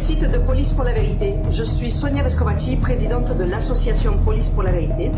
site de Police pour la Vérité. Je suis Sonia Vescovati, présidente de l'association Police pour la Vérité.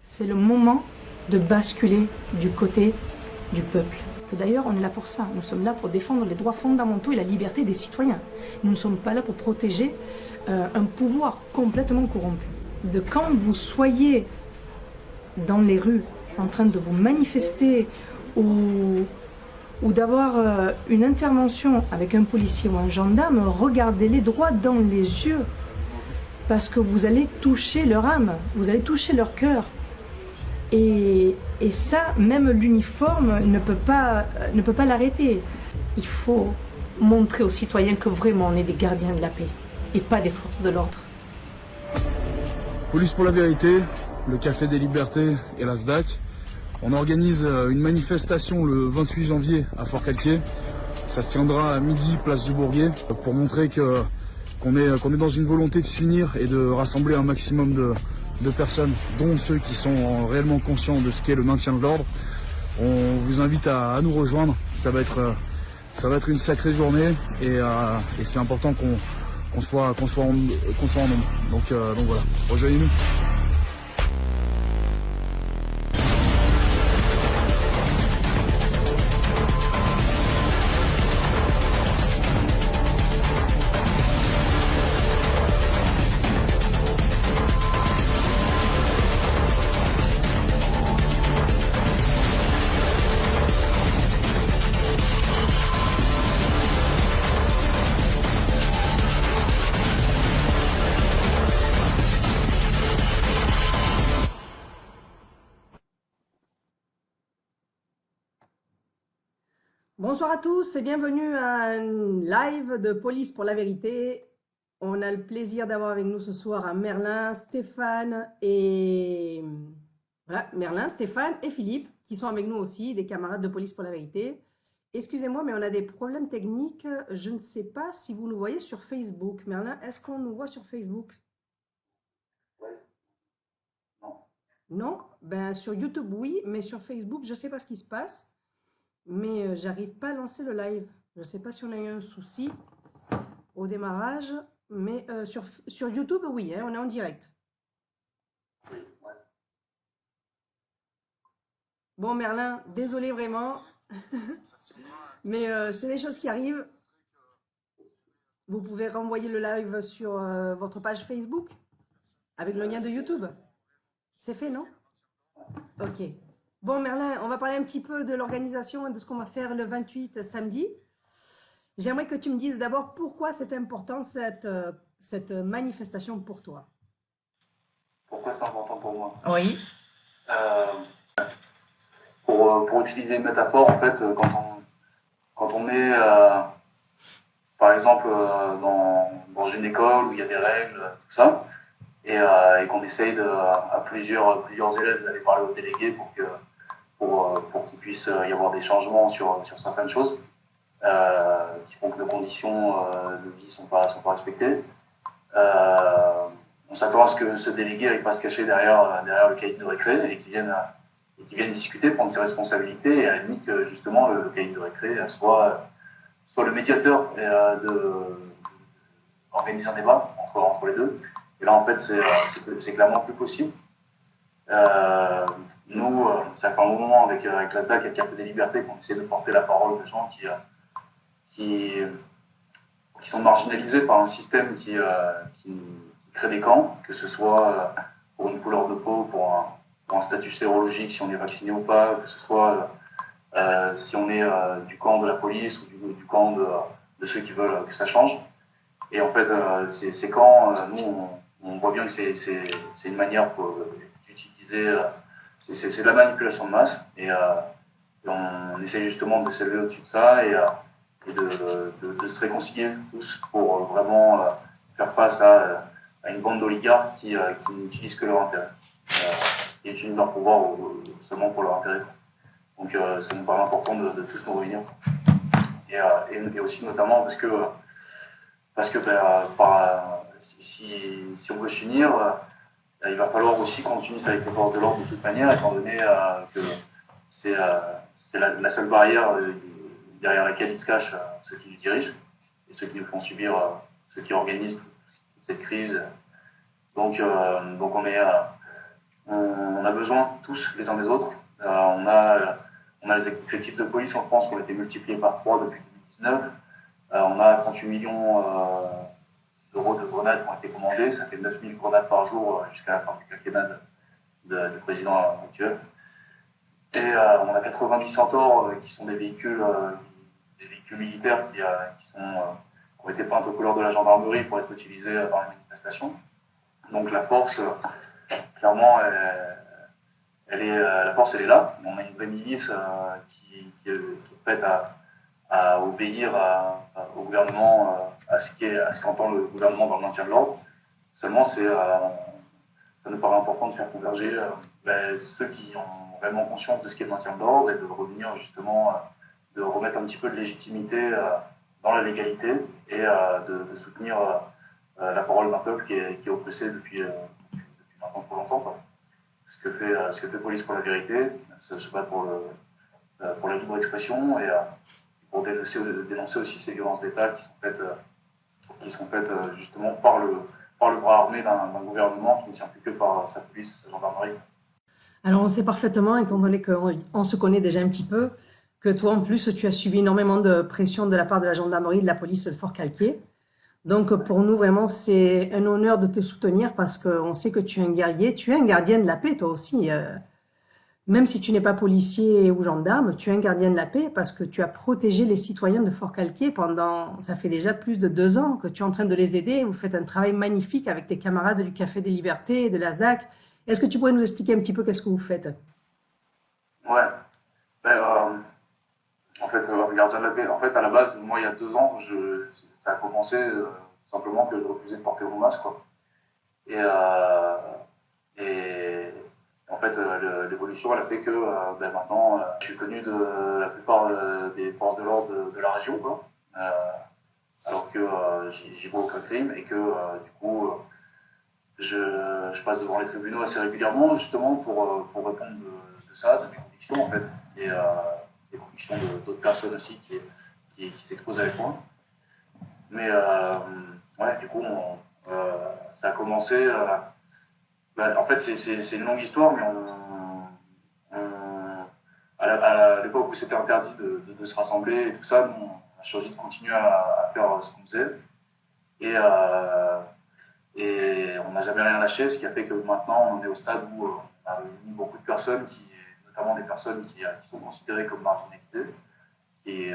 C'est le moment de basculer du côté du peuple. D'ailleurs, on est là pour ça. Nous sommes là pour défendre les droits fondamentaux et la liberté des citoyens. Nous ne sommes pas là pour protéger un pouvoir complètement corrompu. De quand vous soyez dans les rues en train de vous manifester ou d'avoir une intervention avec un policier ou un gendarme, regardez-les droit dans les yeux. Parce que vous allez toucher leur âme, vous allez toucher leur cœur. Et ça, même l'uniforme ne peut pas l'arrêter. Il faut montrer aux citoyens que vraiment on est des gardiens de la paix et pas des forces de l'ordre. Police pour la Vérité, le Café des Libertés et la SDAC. On organise une manifestation le 28 janvier à Fort-Calquier. Ça se tiendra à midi, place du Bourget, pour montrer qu'on est dans une volonté de s'unir et de rassembler un maximum de personnes, dont ceux qui sont réellement conscients de ce qu'est le maintien de l'ordre. On vous invite à nous rejoindre. Ça va être une sacrée journée et c'est important qu'on soit en nombre. Donc voilà, rejoignez-nous. Bonsoir à tous et bienvenue à un live de Police pour la Vérité. On a le plaisir d'avoir avec nous ce soir Merlin, Stéphane et Philippe qui sont avec nous aussi, des camarades de Police pour la Vérité. Excusez-moi, mais on a des problèmes techniques. Je ne sais pas si vous nous voyez sur Facebook. Merlin, est-ce qu'on nous voit sur Facebook? Oui. Non. Non? Ben, sur YouTube, oui, mais sur Facebook, je ne sais pas ce qui se passe. Mais j'arrive pas à lancer le live. Je ne sais pas si on a eu un souci au démarrage, mais sur YouTube, oui, hein, on est en direct. Oui, ouais. Bon, Merlin, désolé vraiment, mais c'est des choses qui arrivent. Vous pouvez renvoyer le live sur votre page Facebook avec le lien de YouTube. C'est fait, non? Ok. Bon, Merlin, on va parler un petit peu de l'organisation et de ce qu'on va faire le 28 samedi. J'aimerais que tu me dises d'abord pourquoi c'est important cette manifestation pour toi. Pourquoi c'est important pour moi? Oui. Pour utiliser une métaphore, en fait, quand on est, par exemple, dans une école où il y a des règles, tout ça, et qu'on essaye à plusieurs élèves d'aller parler aux délégués pour qu'il puisse y avoir des changements sur certaines choses qui font que nos conditions de vie sont pas respectées. On s'attend à ce que ce délégué n'aille pas se cacher derrière le cahier de récré et qu'il vienne discuter, prendre ses responsabilités et à la limite que justement le cahier de récré soit le médiateur d'organiser un débat entre les deux. Et là en fait c'est clairement plus possible. Nous, ça fait un moment avec la SDAC et le Café des Libertés qu'on essaie de porter la parole de gens qui sont marginalisés par un système qui crée des camps, que ce soit pour une couleur de peau, pour un statut sérologique, si on est vacciné ou pas, que ce soit si on est du camp de la police ou du camp de ceux qui veulent que ça change. Et en fait, ces camps, nous, on voit bien que c'est une manière d'utiliser c'est de la manipulation de masse et on essaie justement de s'élever au-dessus de ça et de se réconcilier tous pour vraiment faire face à une bande d'oligarques qui n'utilisent que leur intérêt, qui utilisent leur pouvoir seulement pour leur intérêt. Donc ça nous paraît important de tous nous réunir. Et aussi notamment parce que si on veut s'unir, il va falloir aussi qu'on s'unisse avec les forces de l'ordre de toute manière, étant donné que c'est la seule barrière derrière laquelle ils se cachent ceux qui nous dirigent et ceux qui nous font subir, ceux qui organisent toute cette crise. Donc on a besoin tous les uns des autres. On a les effectifs de police en France qui ont été multipliés par 3 depuis 2019. On a 38 millions d'euros de grenades qui ont été commandées. Ça fait 9000 grenades par jour jusqu'à la fin du quinquennat du président actuel. Et on a 90 Centaures qui sont des véhicules militaires qui ont été peints aux couleurs de la gendarmerie pour être utilisés dans les manifestations. Donc la force, clairement, la force elle est là. On a une vraie milice qui est prête à obéir au gouvernement, à ce qu'entend le gouvernement dans le maintien de l'ordre. Seulement, ça nous paraît important de faire converger ceux qui ont vraiment conscience de ce qu'est le maintien de l'ordre et de revenir justement, de remettre un petit peu de légitimité dans la légalité et de soutenir la parole d'un peuple qui est oppressé depuis maintenant trop longtemps, quoi. Ce que fait Police pour la vérité, se bat pour la libre expression et pour dénoncer aussi ces violences d'État qui sont faites justement par le bras armé d'un gouvernement qui ne tient plus que par sa police et sa gendarmerie. Alors on sait parfaitement, étant donné qu'on se connaît déjà un petit peu, que toi en plus tu as subi énormément de pression de la part de la gendarmerie et de la police de Fort-Calquier. Donc pour nous vraiment c'est un honneur de te soutenir parce qu'on sait que tu es un guerrier, tu es un gardien de la paix toi aussi. Même si tu n'es pas policier ou gendarme, tu es un gardien de la paix parce que tu as protégé les citoyens de Fort-Calquier ça fait déjà plus de 2 ans que tu es en train de les aider. Vous faites un travail magnifique avec tes camarades du Café des Libertés et de la SDAC. Est-ce que tu pourrais nous expliquer un petit peu qu'est-ce que vous faites? Ouais. En fait, gardien de la paix. En fait, à la base, moi, il y a 2 ans, ça a commencé simplement que je refusais de porter mon masque, quoi. Et en fait, l'évolution, elle a fait que maintenant, je suis connu de la plupart des forces de l'ordre de la région, quoi. Alors que j'y vois aucun crime et que du coup, je passe devant les tribunaux assez régulièrement, justement pour répondre de ça, de mes convictions, en fait, et des convictions d'autres personnes aussi qui s'exposent avec moi. Mais ouais, du coup, ça a commencé. En fait, c'est une longue histoire, mais à l'époque où c'était interdit de se rassembler et tout ça, nous, on a choisi de continuer à faire ce qu'on faisait. Et on n'a jamais rien lâché, ce qui a fait que maintenant, on est au stade où on a réuni beaucoup de personnes, notamment des personnes qui sont considérées comme marginalisées, qui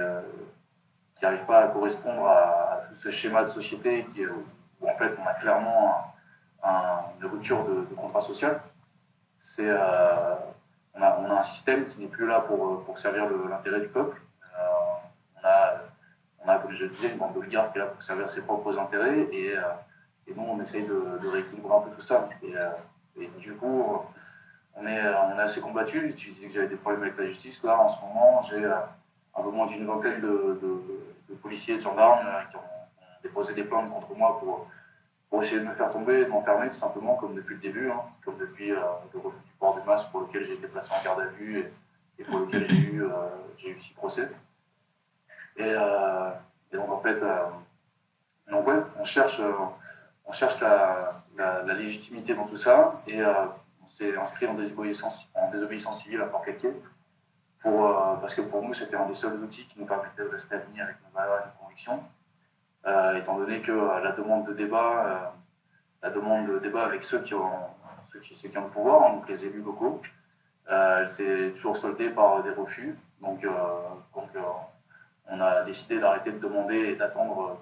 n'arrivent pas à correspondre à tout ce schéma de société où en fait on a clairement une rupture de contrat social. On a un système qui n'est plus là pour servir l'intérêt du peuple. On a, comme je le disais, une bande d'oligarques qui est là pour servir ses propres intérêts et nous on essaye de rééquilibrer un peu tout ça. Et du coup, on est assez combattu. Tu disais que j'avais des problèmes avec la justice. Là, en ce moment, j'ai un peu moins d'une vingtaine de policiers et de gendarmes qui ont déposé des plaintes contre moi pour essayer de me faire tomber et de m'enfermer, tout simplement, comme depuis le début, hein, comme depuis le refus du port du masque pour lequel j'ai été placé en garde à vue et pour lequel j'ai eu 6 procès. Et donc, en fait, donc ouais, on cherche la légitimité dans tout ça et on s'est inscrit en désobéissance civile à Fort-Calquier parce que pour nous, c'était un des seuls outils qui nous permettait de rester alignés avec nos valeurs et nos convictions. Étant donné que la demande de débat avec ceux qui ont le pouvoir, donc les élus locaux, elle s'est toujours soldée par des refus. Donc on a décidé d'arrêter de demander et d'attendre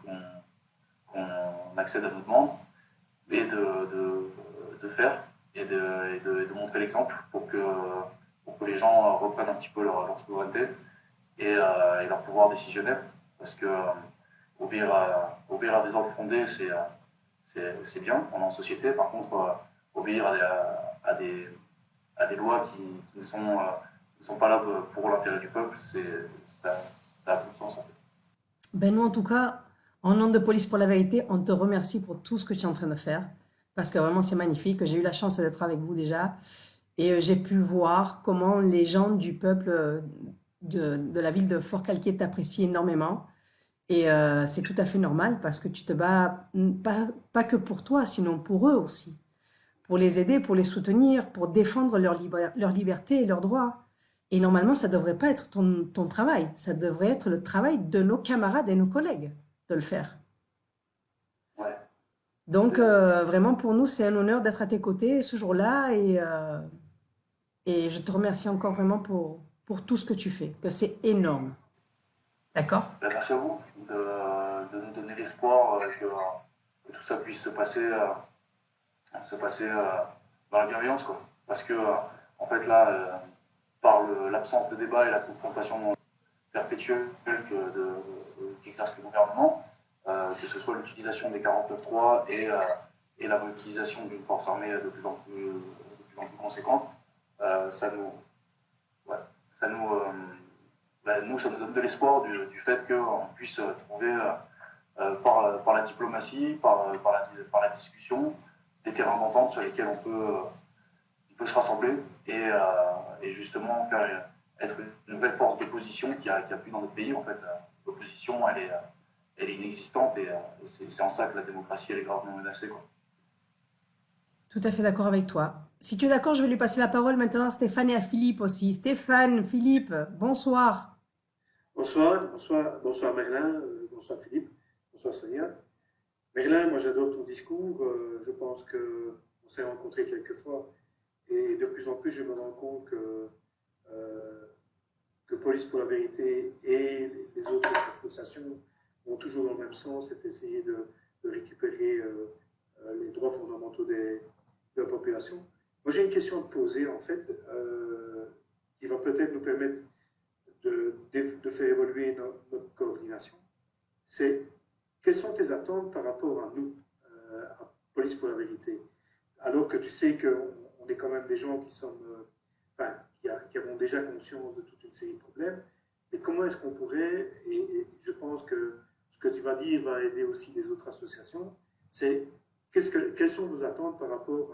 qu'on accède à nos demandes et de faire de montrer l'exemple pour que les gens reprennent un petit peu leur souveraineté et leur pouvoir décisionnaire. Parce que obéir à des ordres fondés, c'est bien, on est en société. Par contre, obéir à des lois qui ne sont pas là pour l'intérêt du peuple, ça a peu de sens en fait. Ben nous, en tout cas, en nom de Police pour la vérité, on te remercie pour tout ce que tu es en train de faire, parce que vraiment, c'est magnifique. J'ai eu la chance d'être avec vous déjà, et j'ai pu voir comment les gens du peuple de la ville de Fort-Calquier t'apprécient énormément. Et c'est tout à fait normal, parce que tu te bats pas que pour toi, sinon pour eux aussi. Pour les aider, pour les soutenir, pour défendre leur liberté et leurs droits. Et normalement, ça ne devrait pas être ton travail, ça devrait être le travail de nos camarades et nos collègues de le faire. Ouais. Donc, vraiment, pour nous, c'est un honneur d'être à tes côtés ce jour-là et je te remercie encore vraiment pour tout ce que tu fais, que c'est énorme. D'accord? Ben, merci à vous de nous donner l'espoir que tout ça puisse se passer dans la bienveillance, quoi. Parce que, en fait, là, par l'absence de débat et la confrontation perpétuelle qu'exerce le gouvernement, que ce soit l'utilisation des 49.3 et la réutilisation d'une force armée de plus en plus conséquente, ça nous donne de l'espoir du fait qu'on puisse trouver par la diplomatie, par la discussion, des terrains d'entente sur lesquels on peut se rassembler et justement être une vraie force d'opposition qu'il y a plus dans notre pays. En fait, l'opposition, elle est inexistante et c'est en ça que la démocratie, elle est gravement menacée, quoi. Tout à fait d'accord avec toi. Si tu es d'accord, je vais lui passer la parole maintenant à Stéphane et à Philippe aussi. Stéphane, Philippe, bonsoir. Bonsoir Merlin, bonsoir Philippe, bonsoir Sonia. Merlin, moi j'adore ton discours, je pense qu'on s'est rencontrés quelques fois et de plus en plus je me rends compte que Police pour la vérité et les autres associations vont toujours dans le même sens, c'est essayer de récupérer les droits fondamentaux de la population. Moi j'ai une question à te poser en fait, qui va peut-être nous permettre de faire évoluer notre coordination. C'est quelles sont tes attentes par rapport à nous, à Police pour la vérité, alors que tu sais qu'on est quand même des gens qui sommes, qui avons déjà conscience de toute une série de problèmes, mais comment est-ce qu'on pourrait, et je pense que ce que tu vas dire va aider aussi les autres associations, c'est quelles sont vos attentes par rapport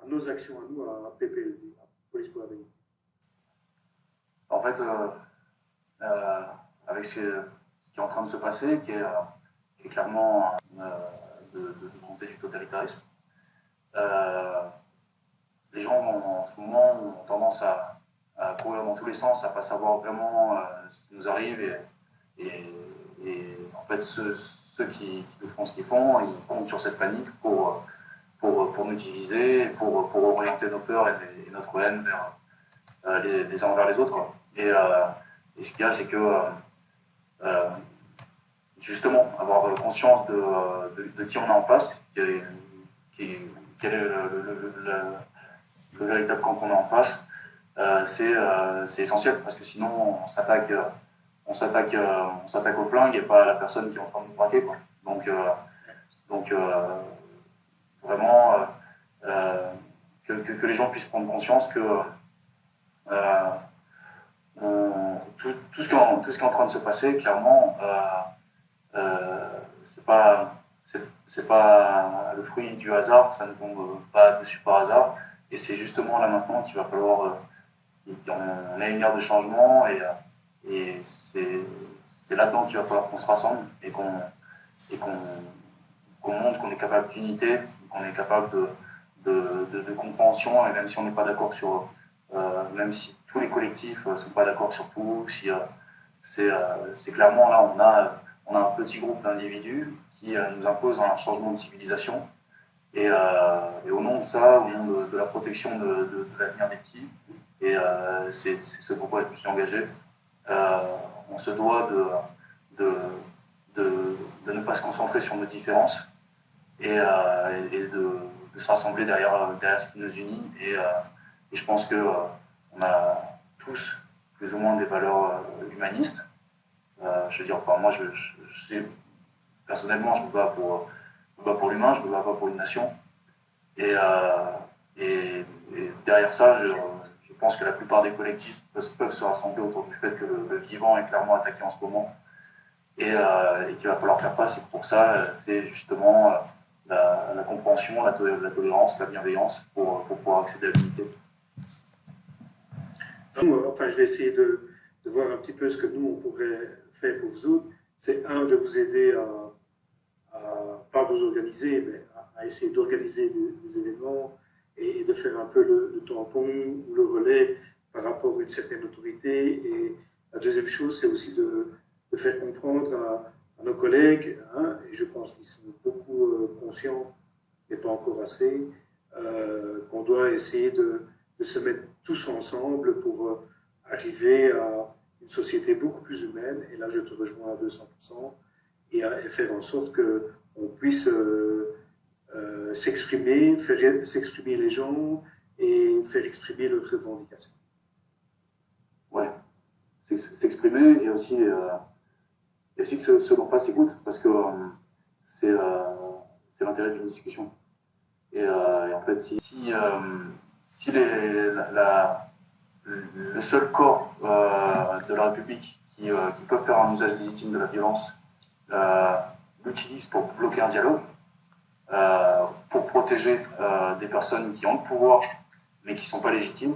à nos actions à nous, à PPLV, à Police pour la vérité. En fait, avec ce qui est en train de se passer, qui est clairement de montée du totalitarisme, les gens en ce moment ont tendance à courir dans tous les sens, à ne pas savoir vraiment ce qui nous arrive et en fait ceux qui nous font ce qu'ils font, ils comptent sur cette panique pour nous diviser, pour orienter nos peurs et notre haine vers les uns envers les autres, quoi. Et ce qu'il y a, c'est que justement, avoir conscience de qui on a en face, quel est le véritable camp qu'on a en face, c'est essentiel, parce que sinon on s'attaque au flingue et pas à la personne qui est en train de nous braquer, quoi. Donc vraiment que les gens puissent prendre conscience que tout ce qui est en train de se passer, clairement, c'est pas le fruit du hasard, ça ne tombe pas dessus par hasard, et c'est justement là maintenant qu'il va falloir qu'on ait une ère de changement, et c'est là-dedans qu'il va falloir qu'on se rassemble et qu'on montre qu'on est capable d'unité, qu'on est capable de compréhension, et même si on n'est pas d'accord même si tous les collectifs ne sont pas d'accord sur tout, si c'est clairement là on a un petit groupe d'individus qui nous imposent un changement de civilisation, et au nom de ça, au nom de la protection de l'avenir des petits, et c'est ce pourquoi je me suis engagé, on se doit de ne pas se concentrer sur nos différences et se rassembler derrière ce qui nous unit. Et je pense qu'on a tous plus ou moins des valeurs humanistes. Je veux dire, enfin, moi, personnellement, je me bats pour l'humain, je me bats pas pour une nation. Et derrière ça, je pense que la plupart des collectifs peuvent se rassembler autour du fait que le vivant est clairement attaqué en ce moment et qu'il va falloir faire face. Et pour ça, c'est justement la compréhension, la tolérance, la bienveillance pour pouvoir accéder à l'unité. Enfin, je vais essayer de voir un petit peu ce que nous, on pourrait faire pour vous autres. C'est de vous aider à pas vous organiser, mais à essayer d'organiser des événements et de faire un peu le tampon ou le relais par rapport à une certaine autorité. Et la deuxième chose, c'est aussi de faire comprendre à nos collègues, et je pense qu'ils sont beaucoup conscients, mais pas encore assez, qu'on doit essayer de se mettre tous ensemble pour arriver à une société beaucoup plus humaine. Et là, je te rejoins à 200%, et faire en sorte qu'on puisse s'exprimer, faire s'exprimer les gens et faire exprimer leurs revendications. Ouais, s'exprimer et aussi que ce qu'on fasse écoute, parce que c'est l'intérêt d'une discussion. Et en fait, si le seul corps de la République qui peut faire un usage légitime de la violence l'utilise pour bloquer un dialogue, pour protéger des personnes qui ont le pouvoir mais qui ne sont pas légitimes,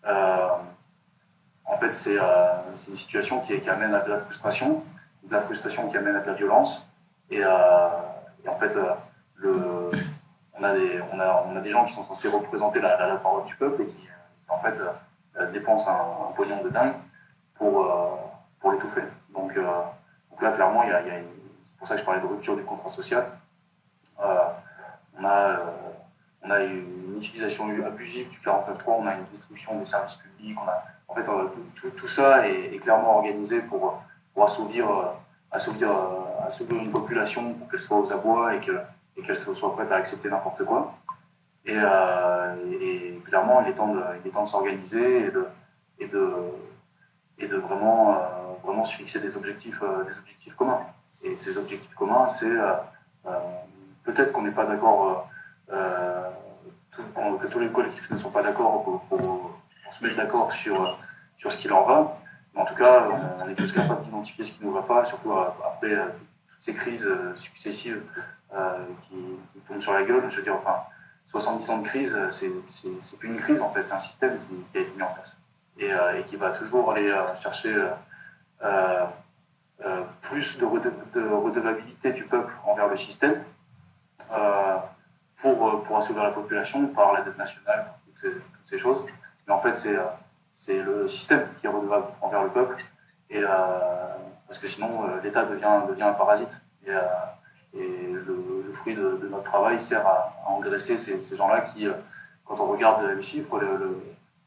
en fait, c'est une situation qui amène à de la frustration qui amène à de la violence, et en fait, on a des gens qui sont censés représenter la parole du peuple et qui en fait dépensent un pognon de dingue pour l'étouffer. Donc là, clairement, c'est pour ça que je parlais de rupture du contrat social. On a une utilisation abusive du 49.3, on a une destruction des services publics, en fait, tout ça est clairement organisé pour assouvir une population pour qu'elle soit aux abois et qu'elle soit prête à accepter n'importe quoi. Et clairement, il est temps de s'organiser et de vraiment se fixer des objectifs communs. Et ces objectifs communs, c'est peut-être qu'on n'est pas d'accord, que tous les collectifs ne sont pas d'accord pour se mettre d'accord sur ce qui leur va. Mais en tout cas, on est tous capables d'identifier ce qui ne nous va pas, surtout après toutes ces crises successives qui tombent sur la gueule. Je veux dire, enfin, 70 ans de crise, c'est plus une crise en fait, c'est un système qui a été mis en place et qui va toujours aller chercher plus de redevabilité du peuple envers le système pour assouvir la population, par la dette nationale, toutes ces choses. Mais en fait, c'est le système qui est redevable envers le peuple, et parce que sinon l'État devient un parasite. Et le fruit de notre travail sert à engraisser ces gens-là qui, quand on regarde les chiffres,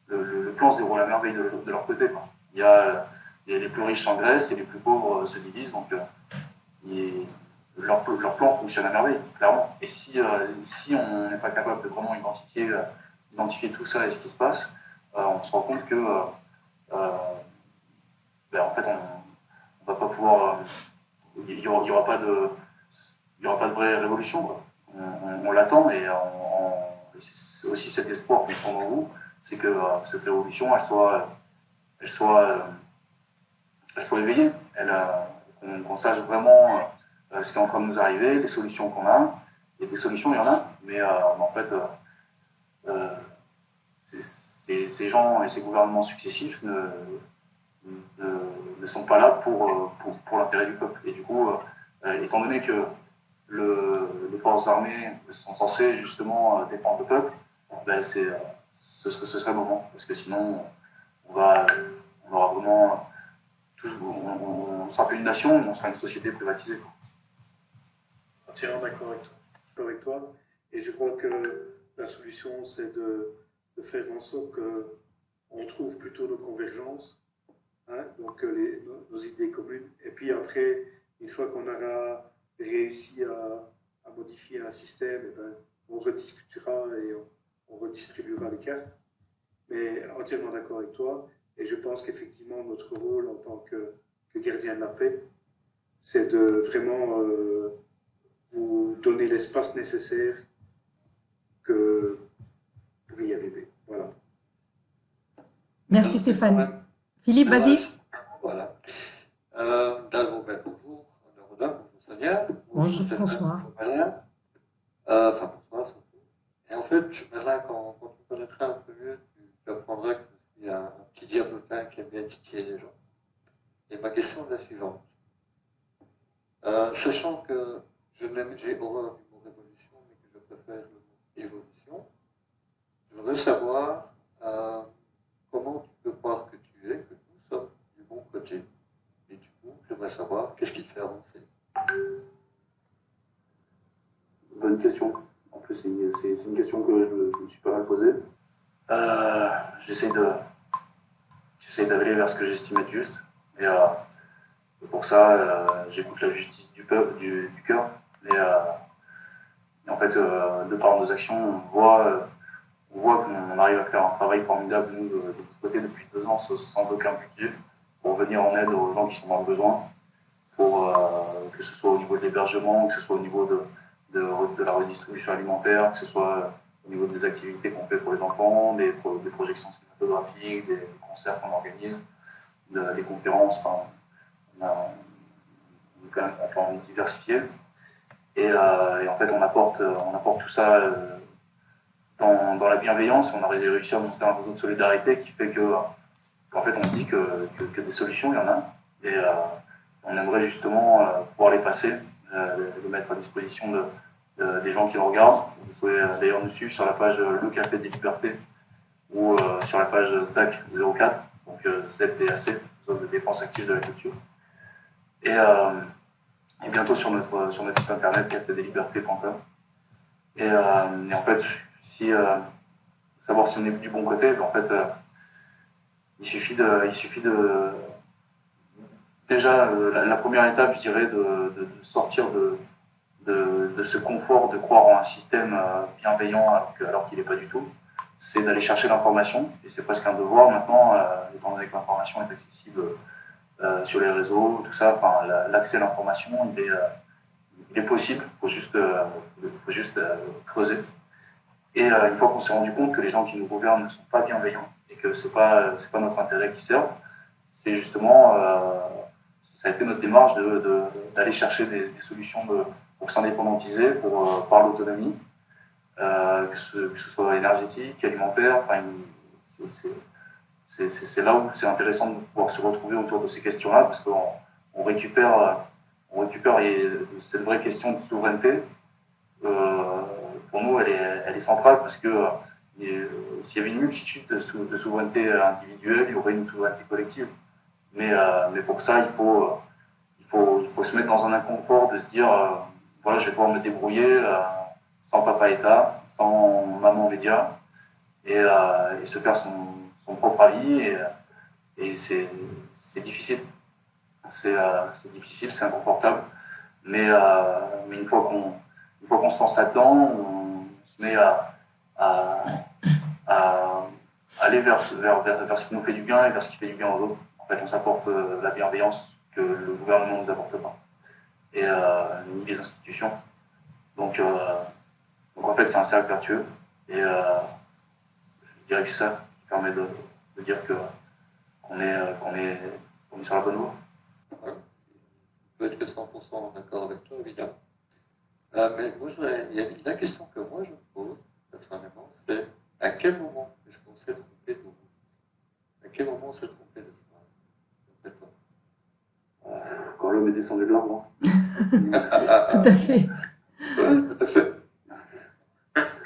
le plan se déroule à merveille de leur côté, quoi. Il y a les plus riches s'engraissent et les plus pauvres se divisent, donc leur plan fonctionne à merveille, clairement. Et si on n'est pas capable de vraiment identifier tout ça et ce qui se passe, on se rend compte que en fait on va pas pouvoir, il y aura pas de vraie révolution, quoi. On l'attend, et c'est aussi cet espoir qu'on prend en vous, c'est que cette révolution elle soit éveillée, qu'on sache vraiment ce qui est en train de nous arriver, les solutions qu'on a. Et des solutions, il y en a, mais en fait ces gens et ces gouvernements successifs ne sont pas là pour l'intérêt du peuple. Et du coup, étant donné que les forces armées sont censées justement défendre le peuple, ce serait le moment, parce que sinon on aura vraiment on sera plus une nation, on sera une société privatisée. Entièrement d'accord avec toi. Et je crois que la solution, c'est de faire en sorte qu'on trouve plutôt nos convergences, donc nos idées communes. Et puis après, une fois qu'on aura réussi à modifier un système, on rediscutera et on redistribuera les cartes. Mais entièrement d'accord avec toi. Et je pense qu'effectivement, notre rôle en tant que gardien de la paix, c'est de vraiment vous donner l'espace nécessaire pour y arriver. Voilà. Merci Stéphane. Philippe, vas-y. Voilà. D'abord, bonjour. Bonjour Sonia. Bonjour, bonsoir. Enfin, bonsoir surtout. Et en fait, quand tu connaîtras un peu mieux, tu apprendras que je suis un petit diablotin qui aime bien titiller les gens. Et ma question est la suivante. Sachant que j'ai horreur du mot révolution, mais que je préfère le mot évolution, je voudrais savoir comment tu peux croire que tu es, que nous sommes du bon côté. Et du coup, j'aimerais savoir qu'est-ce qui te fait avancer. Bonne question. En plus, c'est une question que je me suis pas mal posée. J'essaie d'aller vers ce que j'estime être juste. Et pour ça, j'écoute la justice du cœur. Et en fait, de par nos actions, on voit qu'on arrive à faire un travail formidable, nous, de notre côté, depuis 2 ans, sans aucun budget, pour venir en aide aux gens qui sont dans le besoin, pour que ce soit au niveau de l'hébergement, que ce soit au niveau de la redistribution alimentaire, que ce soit au niveau des activités qu'on fait pour les enfants, des projections cinématographiques, des concerts qu'on organise, des conférences, enfin, on est diversifié. Et en fait, on apporte tout ça dans la bienveillance. On a réussi à monter un réseau de solidarité qui fait qu'en fait, on se dit que des solutions, il y en a. Et on aimerait justement pouvoir les passer, les mettre à disposition des gens qui le regardent. Vous pouvez d'ailleurs nous suivre sur la page Le Café des Libertés ou sur la page SDAC 04, donc ZDAC, Zone de défense active de la culture. Et bientôt sur notre site internet cafedeslibertés.com. Et en fait, savoir si on est du bon côté, en fait, il suffit de déjà la première étape, je dirais, de sortir de ce confort de croire en un système bienveillant alors qu'il n'est pas du tout, c'est d'aller chercher l'information. Et c'est presque un devoir maintenant, étant donné que l'information est accessible sur les réseaux, tout ça, enfin, l'accès à l'information, il est possible, il faut juste creuser. Et une fois qu'on s'est rendu compte que les gens qui nous gouvernent ne sont pas bienveillants et que c'est pas notre intérêt qui serve, c'est justement, ça a été notre démarche d'aller chercher des solutions pour s'indépendantiser, par l'autonomie, que ce soit énergétique, alimentaire, enfin, c'est là où c'est intéressant de pouvoir se retrouver autour de ces questions-là, parce qu'on récupère cette vraie question de souveraineté. Pour nous, elle est centrale, parce que s'il y avait une multitude de souveraineté individuelle, il y aurait une souveraineté collective. Mais pour ça, il faut se mettre dans un inconfort de se dire voilà, je vais pouvoir me débrouiller sans papa État, sans maman média, et se faire son propre avis. Et c'est difficile. C'est difficile, c'est inconfortable. Mais une fois qu'on se lance là-dedans, on se met à aller vers ce qui nous fait du bien et vers ce qui fait du bien aux autres. En fait, on s'apporte la bienveillance que le gouvernement ne nous apporte pas, et ni les institutions. Donc en fait, c'est un cercle vertueux, et je dirais que c'est ça qui permet de dire qu'on est sur la bonne voie. Je peux être 100% d'accord avec toi, évidemment. Mais moi, la question que moi je me pose, personnellement, c'est à quel moment est-ce qu'on s'est trompé de route? À quel moment on s'est trompé de chemin? Quand l'homme est descendu de l'arbre. Tout à fait. Oui, tout à fait.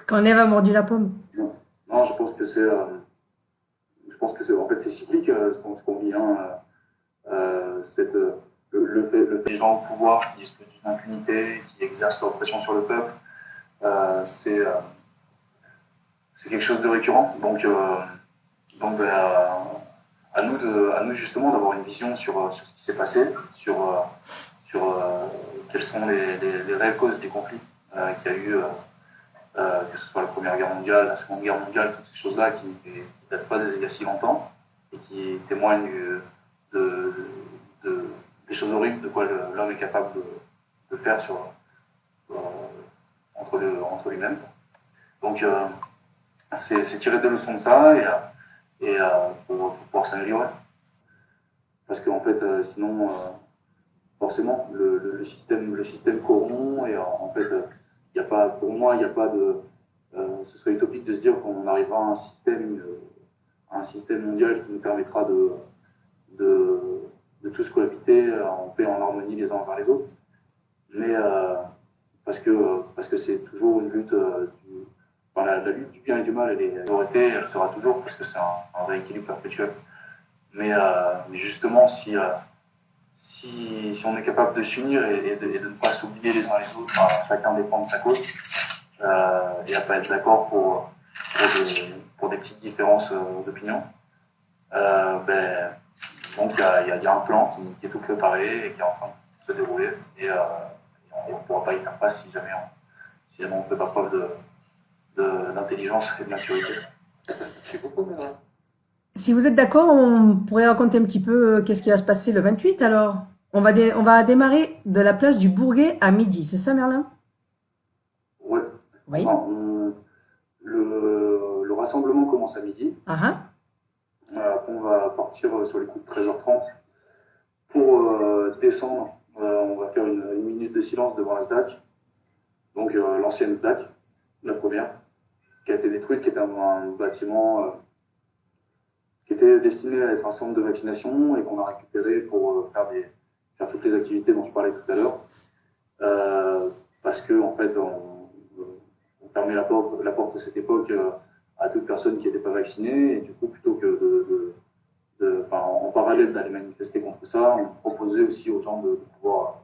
Quand Ève a mordu la pomme. Non, je pense que c'est en fait c'est cyclique ce qu'on vit. Le fait des gens au pouvoir qui discutent d'une impunité, qui exercent leur pression sur le peuple, c'est quelque chose de récurrent. Donc à nous justement d'avoir une vision sur ce qui s'est passé, sur quelles sont les réelles causes des conflits qu'il y a eu que ce soit la Première Guerre mondiale, la Seconde Guerre mondiale, toutes ces choses-là qui ne datent pas d'il y a si longtemps et qui témoignent des choses horribles de quoi l'homme est capable de faire entre lui-même. Donc, c'est tirer des leçons de ça et pour pouvoir s'améliorer. Parce qu'en fait, sinon, forcément, le système corrompt et en fait, y a pas, pour moi, il n'y a pas de. Ce serait utopique de se dire qu'on arrivera à un système mondial qui nous permettra de tous cohabiter en paix, en harmonie les uns envers les autres. Mais parce que c'est toujours une lutte la lutte du bien et du mal, elle sera toujours parce que c'est un rééquilibre perpétuel. Mais justement, si on est capable de s'unir et de ne pas s'oublier les uns les autres, chacun défendre sa cause, et à pas être d'accord pour des petites différences d'opinion, donc il y a un plan qui est tout préparé et qui est en train de se dérouler et on ne pourra pas y faire face si jamais on ne fait pas preuve d'intelligence et de maturité. C'est beaucoup mieux. Si vous êtes d'accord, on pourrait raconter un petit peu qu'est-ce qui va se passer le 28. Alors, on va démarrer de la place du Bourget à midi. C'est ça, Merlin? Ouais. Oui. Enfin, le rassemblement commence à midi. Ah, On va partir sur les coups de 13h30 pour descendre. On va faire une minute de silence devant la SDAC. Donc l'ancienne SDAC, la première, qui a été détruite, qui était un bâtiment qui était destiné à être un centre de vaccination et qu'on a récupéré pour faire toutes les activités dont je parlais tout à l'heure. Parce que en fait, on fermait la porte de cette époque à toute personne qui n'était pas vaccinée, et du coup, plutôt que en parallèle d'aller manifester contre ça, on proposait aussi aux gens de pouvoir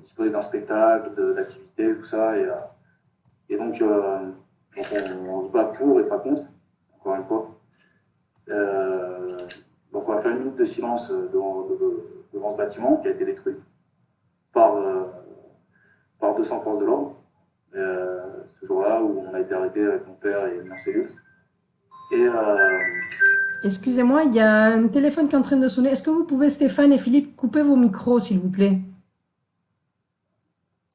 disposer d'un spectacle, d'activités, tout ça, et donc on se bat pour et pas contre, encore une fois. Donc on va faire une minute de silence devant ce bâtiment qui a été détruit par 200 forces de l'ordre. Ce jour-là où on a été arrêté avec mon père et mon cellule. Et excusez-moi, il y a un téléphone qui est en train de sonner. Est-ce que vous pouvez, Stéphane et Philippe, couper vos micros, s'il vous plaît?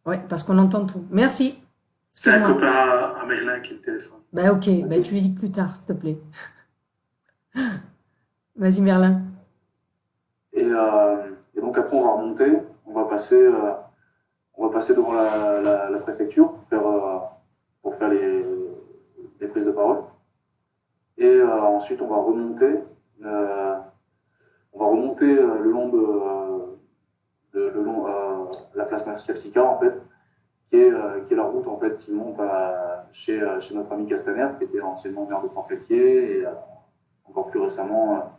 Oui, parce qu'on entend tout. Merci. C'est un Excuse-moi. copain à Merlin qui le téléphone. Ben ok, ben tu lui dis plus tard, s'il te plaît. Vas-y, Merlin. et donc après on va remonter, on va passer devant la préfecture pour faire les prises de parole. Et ensuite on va remonter le long la place Martial Sicard en fait, qui est la route en fait qui monte chez notre ami Castaner, qui était anciennement maire de Port-Calquier et encore plus récemment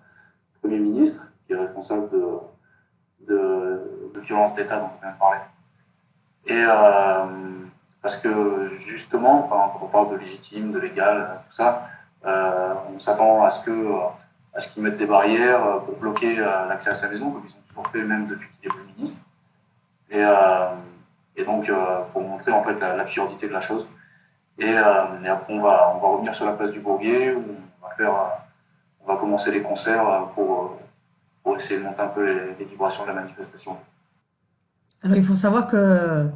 Premier ministre, qui est responsable de violence d'État dont on vient de parler. Et parce que justement, quand on parle de légitime, de légal, tout ça, on s'attend à ce qu'ils mettent des barrières pour bloquer l'accès à sa maison, comme ils ont toujours fait même depuis qu'il est plus ministre. Et donc pour montrer en fait l'absurdité de la chose. Et après on va revenir sur la place du Bourget où on va commencer les concerts pour essayer de monter un peu les vibrations de la manifestation. Alors, il faut savoir que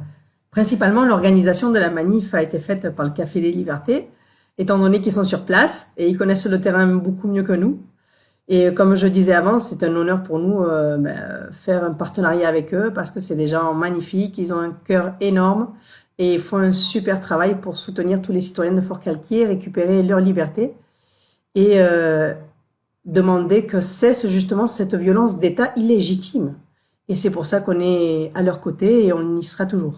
principalement l'organisation de la manif a été faite par le Café des Libertés, étant donné qu'ils sont sur place et ils connaissent le terrain beaucoup mieux que nous. Et comme je disais avant, c'est un honneur pour nous faire un partenariat avec eux parce que c'est des gens magnifiques, ils ont un cœur énorme et ils font un super travail pour soutenir tous les citoyens de Fort-Calquier, récupérer leur liberté et demander que cesse justement cette violence d'État illégitime. Et c'est pour ça qu'on est à leur côté et on y sera toujours.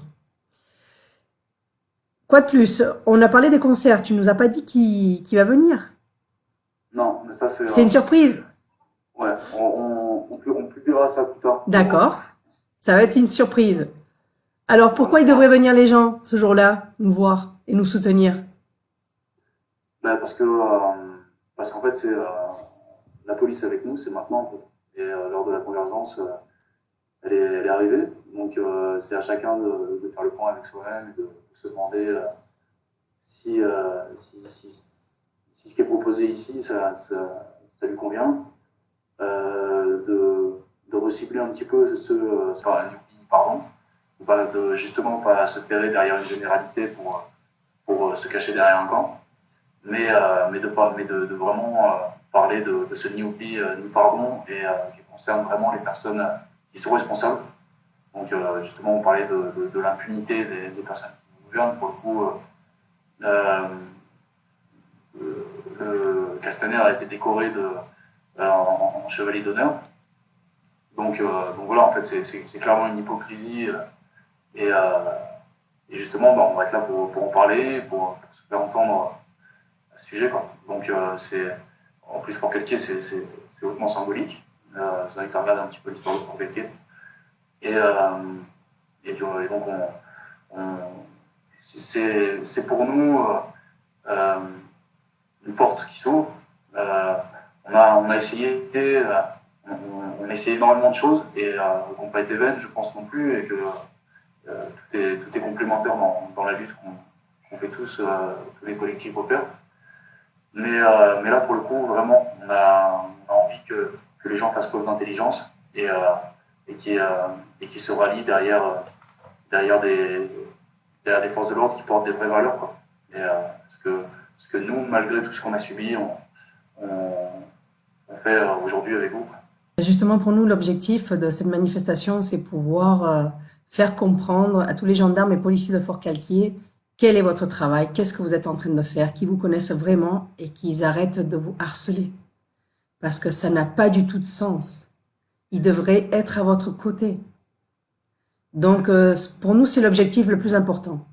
Quoi de plus? On a parlé des concerts, tu nous as pas dit qui va venir? Non, mais ça C'est une surprise. Ouais, on publiera ça plus tard. D'accord. Ça va être une surprise. Alors pourquoi ils devraient venir les gens ce jour-là, nous voir et nous soutenir? Parce qu'en fait c'est la police avec nous, c'est maintenant en fait. Et lors de la convergence, elle est arrivée. Donc c'est à chacun de faire le point avec soi-même et de se demander si ce qui est proposé ici, ça lui convient. De recibler un petit peu pardon, justement pas se terrer derrière une généralité pour se cacher derrière un camp, mais de vraiment parler de ce ni oubli ni pardon et qui concerne vraiment les personnes qui sont responsables. Donc justement on parlait de l'impunité des personnes qui nous gouvernent. Pour le coup, Castaner a été décoré en chevalier d'honneur. Donc voilà, en fait, c'est clairement une hypocrisie. Et justement, on va être là pour en parler, pour se faire entendre à ce sujet, quoi. Donc en plus, pour Calquier, c'est hautement symbolique. C'est vrai que tu regardes un petit peu l'histoire de Fort Calquier. Et donc, c'est pour nous une porte qui s'ouvre. On a essayé, on a essayé énormément de choses et qui n'ont pas été vaines, je pense non plus, et que tout est complémentaire dans la lutte qu'on fait tous les collectifs opèrent. Mais là, pour le coup, vraiment, on a envie que les gens fassent preuve d'intelligence et qui se rallient derrière des forces de l'ordre qui portent des vraies valeurs, quoi. Et ce que nous, malgré tout ce qu'on a subi, on fait aujourd'hui avec vous. Justement, pour nous, l'objectif de cette manifestation, c'est pouvoir faire comprendre à tous les gendarmes et policiers de Fort Calquier quel est votre travail, qu'est-ce que vous êtes en train de faire, qui vous connaissent vraiment et qu'ils arrêtent de vous harceler. Parce que ça n'a pas du tout de sens. Ils devraient être à votre côté. Donc, pour nous, c'est l'objectif le plus important.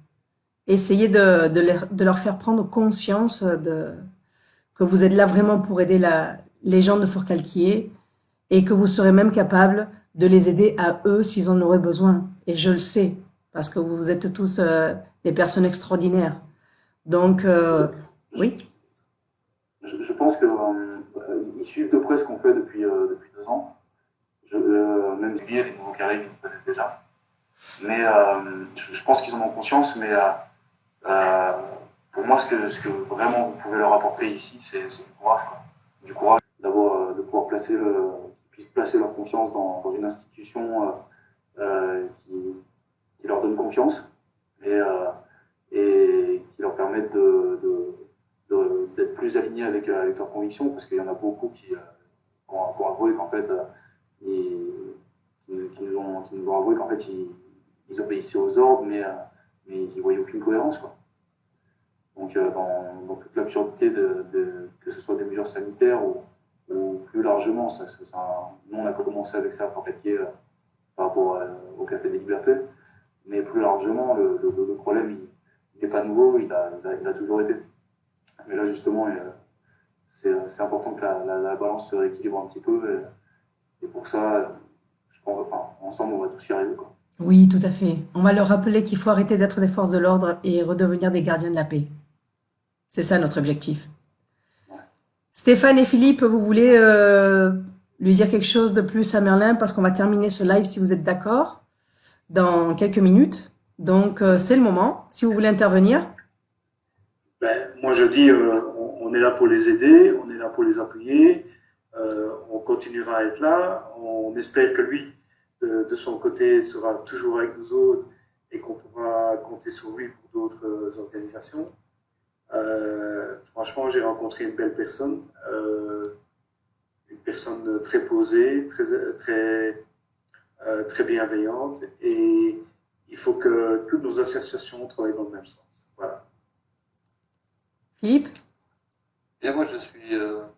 Essayez de leur faire prendre conscience que vous êtes là vraiment pour aider les gens de Fort Calquier et que vous serez même capable de les aider à eux s'ils en auraient besoin. Et je le sais, parce que vous êtes tous des personnes extraordinaires. Donc, oui. Je pense qu'ils suivent de près ce qu'on fait depuis 2 ans. Même les nouveaux carrés, ils nous connaissent déjà. Mais je pense qu'ils en ont conscience, mais pour moi, ce que vraiment vous pouvez leur apporter ici, c'est du courage, quoi. Du courage de pouvoir placer leur confiance dans une institution qui leur donne confiance et qui leur permette d'être plus alignés avec leurs convictions, parce qu'il y en a beaucoup qui ont avoué qu'en fait qui nous ont avoué qu'en fait ils obéissaient aux ordres, mais ils n'y voyaient aucune cohérence, quoi. Donc dans toute l'absurdité que ce soit des mesures sanitaires ou plus largement, nous on a commencé avec ça à Fort Calquier par rapport au Café des Libertés, mais plus largement le problème il n'est pas nouveau, il a toujours été. Mais là justement c'est important que la balance se rééquilibre un petit peu et pour ça je pense, ensemble on va tous y arriver, quoi. Oui, tout à fait. On va leur rappeler qu'il faut arrêter d'être des forces de l'ordre et redevenir des gardiens de la paix. C'est ça notre objectif. Stéphane et Philippe, vous voulez lui dire quelque chose de plus à Merlin parce qu'on va terminer ce live, si vous êtes d'accord, dans quelques minutes. Donc, c'est le moment. Si vous voulez intervenir. Moi, je dis, on est là pour les aider, on est là pour les appuyer, on continuera à être là. On espère que lui, de son côté, sera toujours avec nous autres et qu'on pourra compter sur lui pour d'autres organisations. Franchement, j'ai rencontré une belle personne, une personne très posée, très bienveillante, et il faut que toutes nos associations travaillent dans le même sens. Voilà. Philippe? Bien, moi, je suis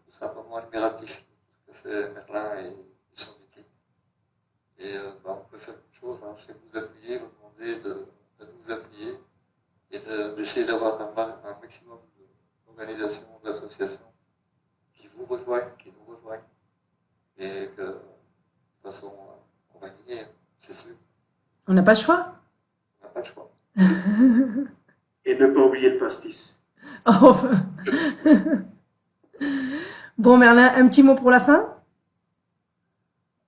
simplement admiratif de ce que fait Merlin et son équipe. Et on peut faire une chose, c'est vous appuyer, vous demander de nous appuyer et d'essayer d'avoir un maximum d'organisations, d'associations qui vous rejoignent, qui nous rejoignent. Et que, de toute façon, on va gagner, c'est sûr. On n'a pas le choix? On n'a pas le choix. Et ne pas oublier le pastis. Enfin. Bon, Merlin, un petit mot pour la fin?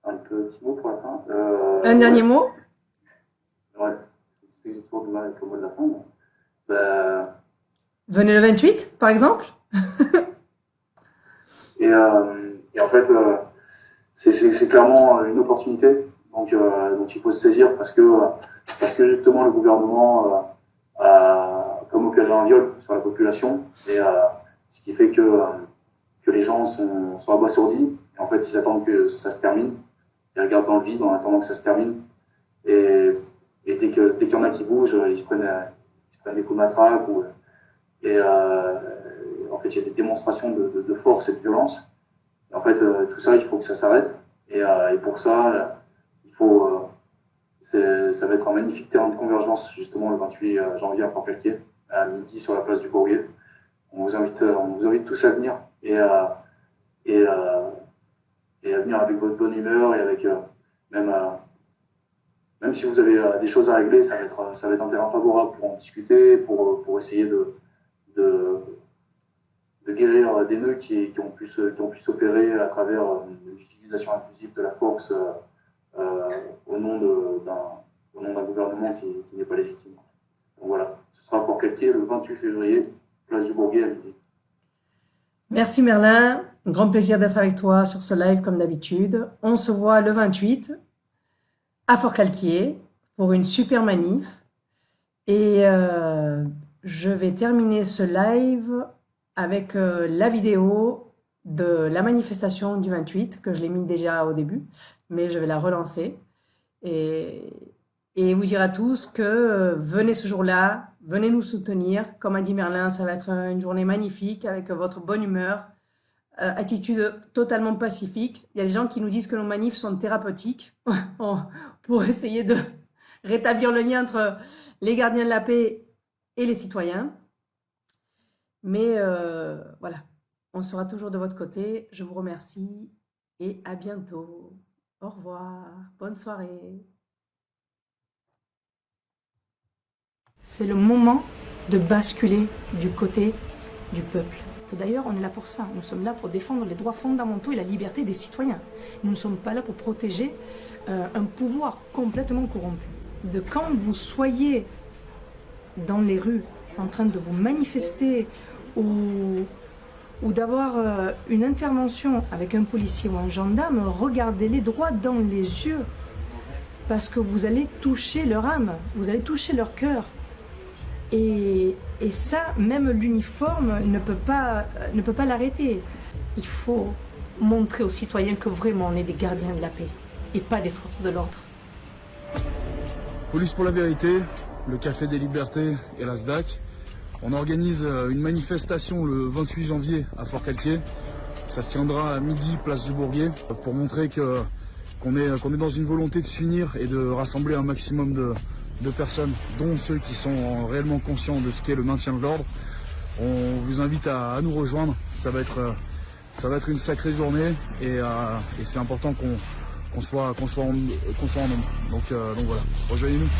Un peu petit mot pour la fin. Un dernier mot? Ouais, c'est toujours du mal avec le mot de la fin. Mais... Bah... Venez le 28, par exemple? Et en fait, c'est clairement une opportunité donc, dont il faut se saisir parce que justement le gouvernement comme opéré un viol sur la population et ce qui fait que les gens sont abasourdis et en fait ils attendent que ça se termine, ils regardent dans le vide en attendant que ça se termine et dès qu'il y en a qui bougent, ils se prennent des coups de matraque et en fait il y a des démonstrations de force et de violence. Et en fait tout ça il faut que ça s'arrête et pour ça il faut ça va être un magnifique terrain de convergence justement le 28 janvier à Fort-Calquier à midi sur la place du Bourget. On vous invite tous à venir et à venir avec votre bonne humeur et avec même si vous avez des choses à régler, ça va être un terrain favorable pour en discuter, pour essayer de guérir des nœuds qui ont pu s'opérer à travers l'utilisation inclusive de la force au nom d'un gouvernement qui n'est pas légitime. Donc voilà, ce sera pour Fort-Calquier le 28 février, place du Bourget à midi. Merci Merlin, un grand plaisir d'être avec toi sur ce live comme d'habitude. On se voit le 28 à Fort-Calquier pour une super manif. Et je vais terminer ce live avec la vidéo de la manifestation du 28, que je l'ai mis déjà au début, mais je vais la relancer. Et vous dire à tous que venez ce jour-là, venez nous soutenir. Comme a dit Merlin, ça va être une journée magnifique avec votre bonne humeur, attitude totalement pacifique. Il y a des gens qui nous disent que nos manifs sont thérapeutiques pour essayer de rétablir le lien entre les gardiens de la paix et les citoyens. Mais voilà, on sera toujours de votre côté. Je vous remercie et à bientôt. Au revoir, bonne soirée. C'est le moment de basculer du côté du peuple. D'ailleurs, on est là pour ça. Nous sommes là pour défendre les droits fondamentaux et la liberté des citoyens. Nous ne sommes pas là pour protéger un pouvoir complètement corrompu. De quand vous soyez dans les rues en train de vous manifester ou d'avoir une intervention avec un policier ou un gendarme, regardez-les droit dans les yeux. Parce que vous allez toucher leur âme, vous allez toucher leur cœur. Et ça, même l'uniforme ne peut pas l'arrêter. Il faut montrer aux citoyens que vraiment on est des gardiens de la paix et pas des forces de l'ordre. Police pour la vérité, le Café des Libertés et la SDAC. On organise une manifestation le 28 janvier à Fort-Calquier. Ça se tiendra à midi, place du Bourget, pour montrer qu'on est dans une volonté de s'unir et de rassembler un maximum de personnes, dont ceux qui sont réellement conscients de ce qu'est le maintien de l'ordre. On vous invite à nous rejoindre. Ça va être une sacrée journée et c'est important qu'on soit en nombre. Donc voilà, rejoignez-nous.